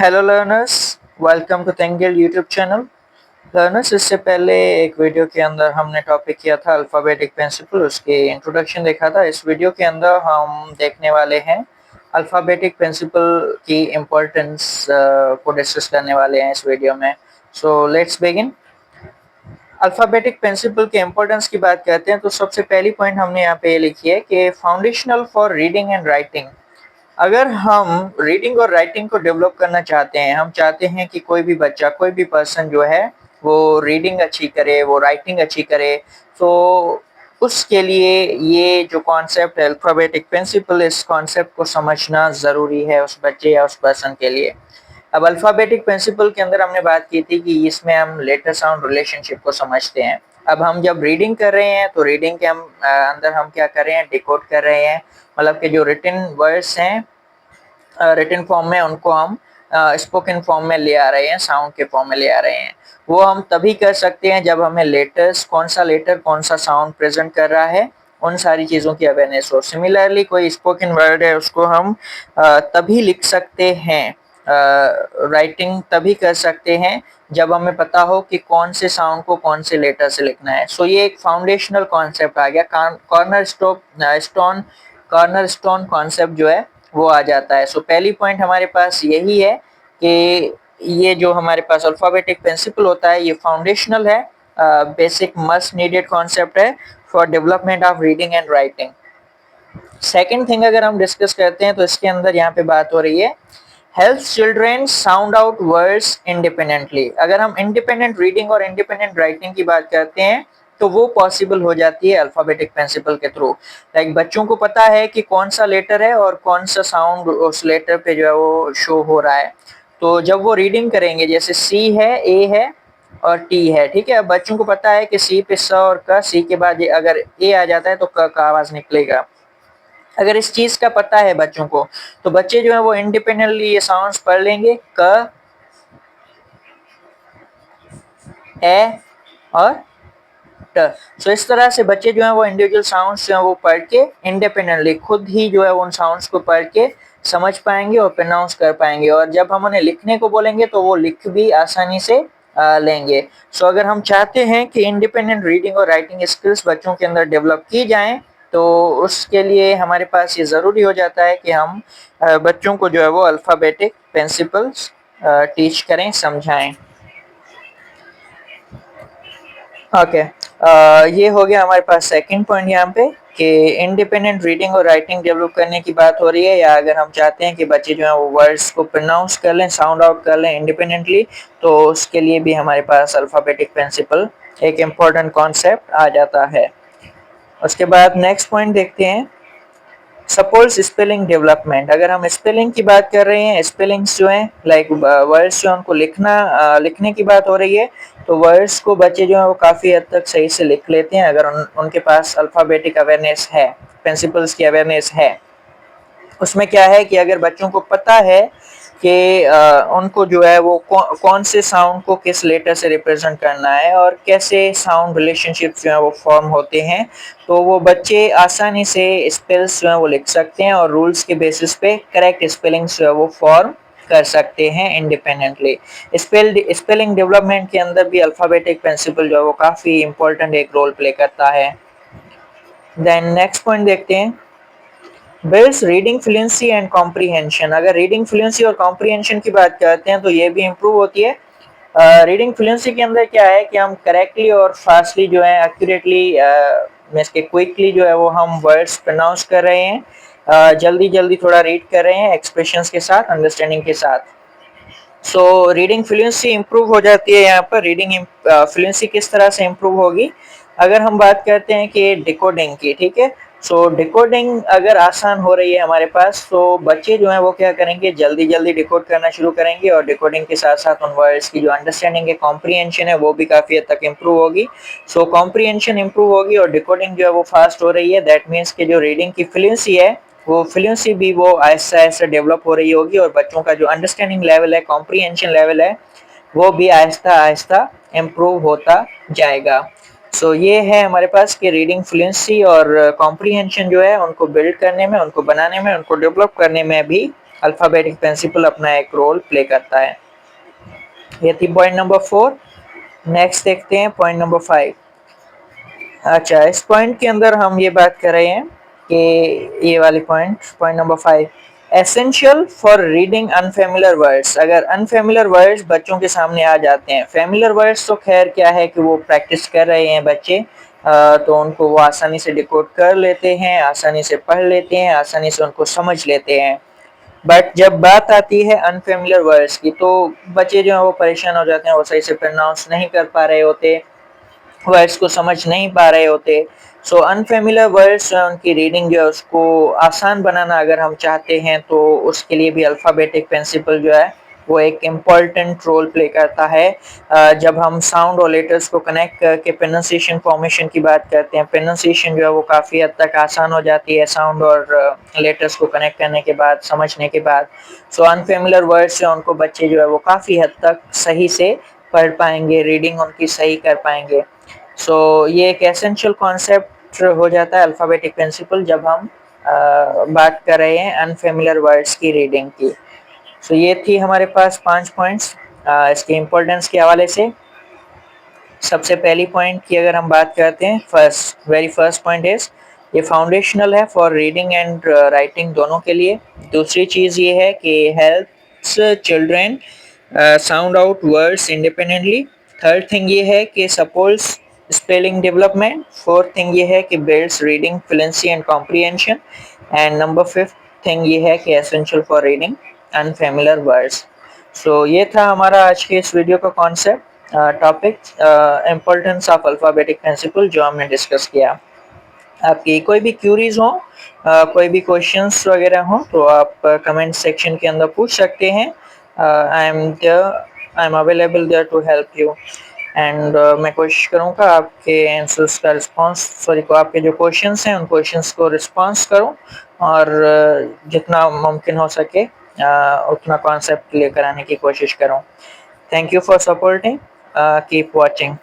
Hello learners, welcome to तेंगिल YouTube channel. Learners, इससे पहले एक वीडियो के अंदर हमने टॉपिक किया था अल्फ़ाबेटिक प्रिंसिपल, उसके इंट्रोडक्शन देखा था। इस वीडियो के अंदर हम देखने वाले हैं अल्फ़ाबेटिक प्रिंसिपल की इम्पोर्टेंस को डिस्कस करने वाले हैं इस वीडियो में। So let's begin. Alphabetic principle के इम्पोर्टेंस की बात करते हैं तो सबसे पहली पॉइंट हमने यहाँ पे ये लिखी है कि foundational for reading and writing. अगर हम रीडिंग और राइटिंग को डेवलप करना चाहते हैं, हम चाहते हैं कि कोई भी बच्चा, कोई भी पर्सन जो है वो रीडिंग अच्छी करे, वो राइटिंग अच्छी करे, तो उसके लिए ये जो कॉन्सेप्ट है अल्फाबेटिक प्रिंसिपल, इस कॉन्सेप्ट को समझना ज़रूरी है उस बच्चे या उस पर्सन के लिए। अब अल्फाबेटिक प्रिंसिपल के अंदर हमने बात की थी कि इसमें हम लेटर साउंड रिलेशनशिप को समझते हैं। अब हम जब रीडिंग कर रहे हैं तो रीडिंग के अंदर हम क्या कर रहे हैं, डिकोड कर रहे हैं। मतलब कि जो रिटन वर्ड्स हैं रिटन फॉर्म में, उनको हम स्पोकन फॉर्म में ले आ रहे हैं, साउंड के फॉर्म में ले आ रहे हैं। वो हम तभी कर सकते हैं जब हमें लेटर्स, कौन सा लेटर कौन सा साउंड प्रेजेंट कर रहा है, उन सारी चीज़ों की अवेयरनेस हो। सिमिलरली कोई स्पोकन वर्ड है, उसको हम तभी लिख सकते हैं, राइटिंग तभी कर सकते हैं जब हमें पता हो कि कौन से साउंड को कौन से लेटर से लिखना है। सो ये एक फाउंडेशनल कॉन्सेप्ट आ गया, कॉर्नर स्टोन कॉन्सेप्ट जो है वो आ जाता है। सो पहली पॉइंट हमारे पास यही है कि ये जो हमारे पास अल्फाबेटिक प्रिंसिपल होता है ये फाउंडेशनल है, बेसिक मस्ट नीडेड कॉन्सेप्ट है for development of reading and writing. Second thing अगर हम डिस्कस करते हैं तो इसके अंदर यहाँ पे बात हो रही है helps children sound out words independently. अगर हम इंडिपेंडेंट रीडिंग और इंडिपेंडेंट राइटिंग की बात करते हैं तो वो पॉसिबल हो जाती है अल्फाबेटिक प्रिंसिपल के थ्रू। लाइक बच्चों को पता है कि कौन सा लेटर है और कौन सा साउंड उस लेटर पे जो है वो शो हो रहा है। तो जब वो रीडिंग करेंगे, जैसे सी है, ए है और टी है, ठीक है। अब बच्चों को पता है कि सी पे स और क, सी के बाद अगर ए आ जाता है तो क का आवाज निकलेगा। अगर इस चीज का पता है बच्चों को तो बच्चे जो है वो इंडिपेंडेंटली ये साउंड्स पढ़ लेंगे, क, ए और ट। सो इस तरह से बच्चे जो है वो इंडिविजुअल साउंड्स जो है वो पढ़ के इंडिपेंडेंटली खुद ही जो है उन साउंड्स को पढ़ के समझ पाएंगे और प्रोनाउंस कर पाएंगे। और जब हम उन्हें लिखने को बोलेंगे तो वो लिख भी आसानी से लेंगे। सो अगर हम चाहते हैं कि इंडिपेंडेंट रीडिंग और राइटिंग स्किल्स बच्चों के अंदर डेवलप की जाएं तो उसके लिए हमारे पास ये ज़रूरी हो जाता है कि हम बच्चों को जो है वो अल्फ़ाबेटिक प्रिंसिपल्स टीच करें, समझाएं। ओके, ये हो गया हमारे पास सेकंड पॉइंट यहाँ पे कि इंडिपेंडेंट रीडिंग और राइटिंग डेवलप करने की बात हो रही है, या अगर हम चाहते हैं कि बच्चे जो है वो वर्ड्स को प्रोनाउंस कर लें, साउंड आउट कर लें इंडिपेंडेंटली, तो उसके लिए भी हमारे पास अल्फ़ाबेटिक प्रिंसिपल एक इम्पॉर्टेंट कॉन्सेप्ट आ जाता है। उसके बाद नेक्स्ट पॉइंट देखते हैं, सपोज स्पेलिंग डेवलपमेंट। अगर हम स्पेलिंग की बात कर रहे हैं, स्पेलिंग्स जो हैं लाइक वर्ड्स जो उनको लिखने की बात हो रही है, तो वर्ड्स को बच्चे जो है वो काफ़ी हद तक सही से लिख लेते हैं अगर उनके पास अल्फ़ाबेटिक अवेयरनेस है, प्रिंसिपल्स की अवेयरनेस है। उसमें क्या है कि अगर बच्चों को पता है कि उनको जो है वो कौन से साउंड को किस लेटर से रिप्रेजेंट करना है और कैसे साउंड रिलेशनशिप्स जो है वो फॉर्म होते हैं, तो वो बच्चे आसानी से स्पेल्स जो है वो लिख सकते हैं और रूल्स के बेसिस पे करेक्ट स्पेलिंग्स जो है वो फॉर्म कर सकते हैं इंडिपेंडेंटली। स्पेलिंग डेवलपमेंट के अंदर भी अल्फ़ाबेटिक प्रिंसिपल जो है वो काफ़ी इंपॉर्टेंट एक रोल प्ले करता है। देन नेक्स्ट पॉइंट देखते हैं, builds reading fluency and comprehension. अगर रीडिंग फ्लुएंसी और कॉम्प्रीहेंशन की बात करते हैं तो ये भी इम्प्रूव होती है। रीडिंग फ्लुएंसी के अंदर क्या है कि हम करेक्टली और फास्टली जो है एक्यूरेटली मींस के क्विकली जो है वो हम वर्ड्स प्रोनाउंस कर रहे हैं, जल्दी जल्दी थोड़ा रीड कर रहे हैं एक्सप्रेशंस के साथ, अंडरस्टैंडिंग के साथ। सो रीडिंग फ्लुएंसी इंप्रूव हो जाती है। यहाँ पर रीडिंग फ्लुएंसी किस तरह से इंप्रूव होगी, अगर हम बात करते हैं कि डिकोडिंग की, ठीक है। सो डिकोडिंग अगर आसान हो रही है हमारे पास तो बच्चे जो हैं वो क्या करेंगे, जल्दी जल्दी डिकोड करना शुरू करेंगे और डिकोडिंग के साथ साथ उन वर्ड्स की जो अंडरस्टैंडिंग है, कॉम्प्रीहेंशन है, वो भी काफ़ी हद तक इंप्रूव होगी। सो कॉम्प्रीहेंशन इंप्रूव होगी और डिकोडिंग जो है वो फास्ट हो रही है, दैट मीन्स कि जो रीडिंग की फ्लुएंसी है वो फ्लुएंसी भी वो आहिस्ता आहिस्ता डेवलप हो रही होगी और बच्चों का जो अंडरस्टैंडिंग लेवल है, कॉम्प्रीहेंशन लेवल है, वो भी आहिस्ता आहिस्ता इम्प्रूव होता जाएगा। सो ये है हमारे पास कि रीडिंग फ्लुएंसी और कॉम्प्रीहेंशन जो है उनको बिल्ड करने में, उनको बनाने में, उनको डेवलप करने में भी अल्फ़ाबेटिक प्रिंसिपल अपना एक रोल प्ले करता है। ये थी पॉइंट नंबर 4। नेक्स्ट देखते हैं पॉइंट नंबर 5। अच्छा, इस पॉइंट के अंदर हम ये बात कर रहे हैं कि ये वाली point number 5, essential for reading unfamiliar words. अगर अनफेमिलियर वर्ड्स बच्चों के सामने आ जाते हैं, फेमिलियर वर्ड्स तो खैर क्या है कि वो प्रैक्टिस कर रहे हैं बच्चे, तो उनको वो आसानी से डिकोड कर लेते हैं, आसानी से पढ़ लेते हैं, आसानी से उनको समझ लेते हैं। बट जब बात आती है अनफेमिलियर वर्ड्स की, तो बच्चे जो है वो परेशान हो जाते हैं, वो सही से प्रोनाउंस नहीं कर पा रहे होते, वर्ड्स को समझ नहीं पा रहे होते। सो अनफेमिलियर वर्ड्स उनकी रीडिंग जो है उसको आसान बनाना अगर हम चाहते हैं, तो उसके लिए भी अल्फ़ाबेटिक प्रिंसिपल जो है वो एक इम्पॉर्टेंट रोल प्ले करता है। जब हम साउंड और लेटर्स को कनेक्ट करके प्रोनाउंसिएशन फॉर्मेशन की बात करते हैं, प्रोनाउंसिएशन जो है वो काफ़ी हद तक आसान हो जाती है साउंड और लेटर्स को कनेक्ट करने के बाद, समझने के बाद। सो अनफेमिलियर वर्ड्स से उनको बच्चे जो है वो काफ़ी हद तक सही से पढ़ पाएंगे, रीडिंग उनकी सही कर पाएंगे। सो ये एक एसेंशियल कॉन्सेप्ट हो जाता है अल्फ़ाबेटिक प्रिंसिपल, जब हम बात कर रहे हैं अनफेमिलियर वर्ड्स की रीडिंग की। सो ये थी हमारे पास 5 पॉइंट्स इसके इम्पोर्टेंस के हवाले से। सबसे पहली पॉइंट की अगर हम बात करते हैं, वेरी फर्स्ट पॉइंट इज ये फाउंडेशनल है फॉर रीडिंग एंड राइटिंग दोनों के लिए। दूसरी चीज़ ये है कि helps children sound out words independently. Third thing ये है कि supports spelling development. Fourth thing ये है कि builds reading fluency and comprehension. And number fifth thing ये है कि essential for reading unfamiliar words. So ये था हमारा आज के इस वीडियो का concept, topic importance of alphabetic principal, जो हमने डिस्कस किया। आपकी कोई भी क्यूरीज हो, कोई भी क्वेश्चंस वगैरह हो, तो आप कमेंट सेक्शन के अंदर पूछ सकते हैं। I am available there to help you. And मैं कोशिश करूँगा आपके आंसर्स का रिस्पांस, सॉरी को आपके जो क्वेश्चंस हैं उन क्वेश्चंस को रिस्पांस करूँ, और जितना मुमकिन हो सके उतना कॉन्सेप्ट लेकर आने की कोशिश करूँ। Thank you for supporting, keep watching.